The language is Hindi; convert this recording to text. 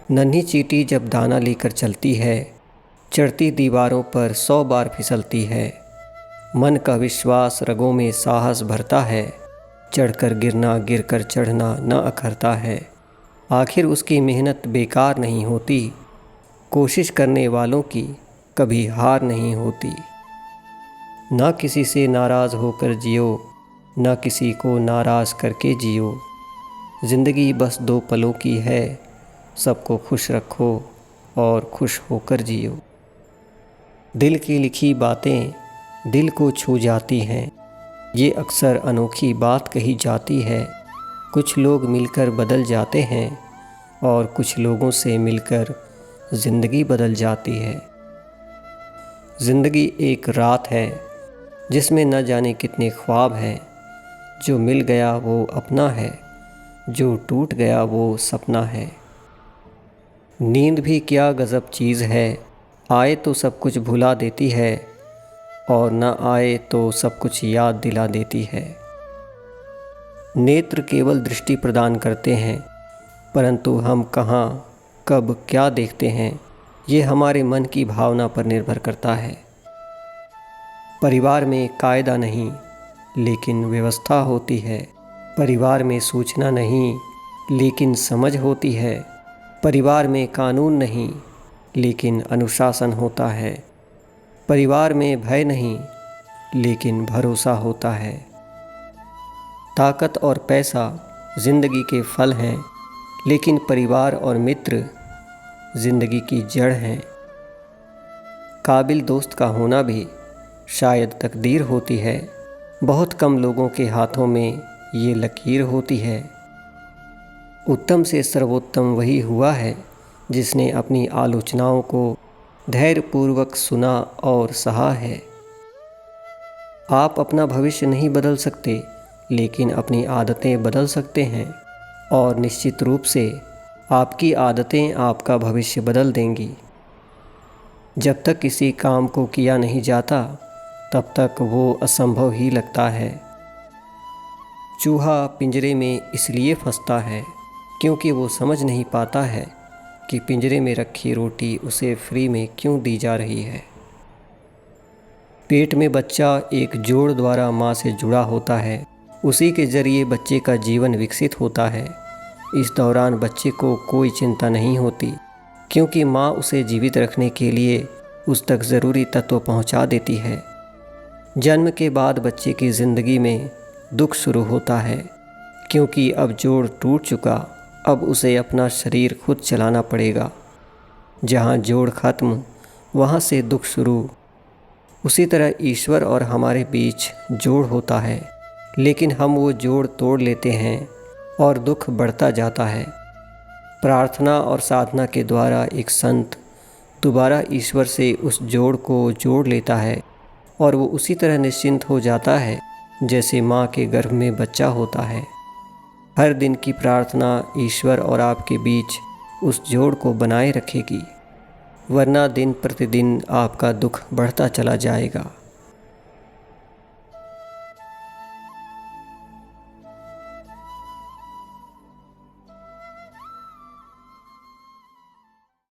नन्ही चींटी जब दाना लेकर चलती है, चढ़ती दीवारों पर 100 बार फिसलती है। मन का विश्वास रगों में साहस भरता है, चढ़कर गिरना गिरकर चढ़ना न अखरता है। आखिर उसकी मेहनत बेकार नहीं होती, कोशिश करने वालों की कभी हार नहीं होती। ना किसी से नाराज़ होकर जियो, ना किसी को नाराज़ करके जियो। ज़िंदगी बस 2 पलों की है, सबको खुश रखो और खुश होकर जियो। दिल की लिखी बातें दिल को छू जाती हैं, ये अक्सर अनोखी बात कही जाती है। कुछ लोग मिलकर बदल जाते हैं और कुछ लोगों से मिलकर ज़िंदगी बदल जाती है। ज़िंदगी एक रात है जिसमें न जाने कितने ख्वाब हैं। जो मिल गया वो अपना है, जो टूट गया वो सपना है। नींद भी क्या गज़ब चीज़ है, आए तो सब कुछ भुला देती है और न आए तो सब कुछ याद दिला देती है। नेत्र केवल दृष्टि प्रदान करते हैं, परंतु हम कहाँ कब क्या देखते हैं ये हमारे मन की भावना पर निर्भर करता है। परिवार में कायदा नहीं लेकिन व्यवस्था होती है। परिवार में सूचना नहीं लेकिन समझ होती है। परिवार में कानून नहीं लेकिन अनुशासन होता है। परिवार में भय नहीं लेकिन भरोसा होता है। ताकत और पैसा ज़िंदगी के फल हैं, लेकिन परिवार और मित्र ज़िंदगी की जड़ हैं। काबिल दोस्त का होना भी शायद तकदीर होती है। बहुत कम लोगों के हाथों में ये लकीर होती है। उत्तम से सर्वोत्तम वही हुआ है जिसने अपनी आलोचनाओं को धैर्यपूर्वक सुना और सहा है। आप अपना भविष्य नहीं बदल सकते, लेकिन अपनी आदतें बदल सकते हैं, और निश्चित रूप से आपकी आदतें आपका भविष्य बदल देंगी। जब तक किसी काम को किया नहीं जाता, तब तक वो असंभव ही लगता है। चूहा पिंजरे में इसलिए फंसता है क्योंकि वो समझ नहीं पाता है कि पिंजरे में रखी रोटी उसे फ्री में क्यों दी जा रही है। पेट में बच्चा एक जोड़ द्वारा माँ से जुड़ा होता है। उसी के ज़रिए बच्चे का जीवन विकसित होता है। इस दौरान बच्चे को कोई चिंता नहीं होती, क्योंकि माँ उसे जीवित रखने के लिए उस तक ज़रूरी तत्व पहुँचा देती है। जन्म के बाद बच्चे की ज़िंदगी में दुख शुरू होता है, क्योंकि अब जोड़ टूट चुका। अब उसे अपना शरीर खुद चलाना पड़ेगा। जहाँ जोड़ ख़त्म, वहाँ से दुख शुरू। उसी तरह ईश्वर और हमारे बीच जोड़ होता है, लेकिन हम वो जोड़ तोड़ लेते हैं और दुख बढ़ता जाता है। प्रार्थना और साधना के द्वारा एक संत दोबारा ईश्वर से उस जोड़ को जोड़ लेता है, और वो उसी तरह निश्चिंत हो जाता है जैसे माँ के गर्भ में बच्चा होता है। हर दिन की प्रार्थना ईश्वर और आपके बीच उस जोड़ को बनाए रखेगी, वरना दिन प्रतिदिन आपका दुख बढ़ता चला जाएगा।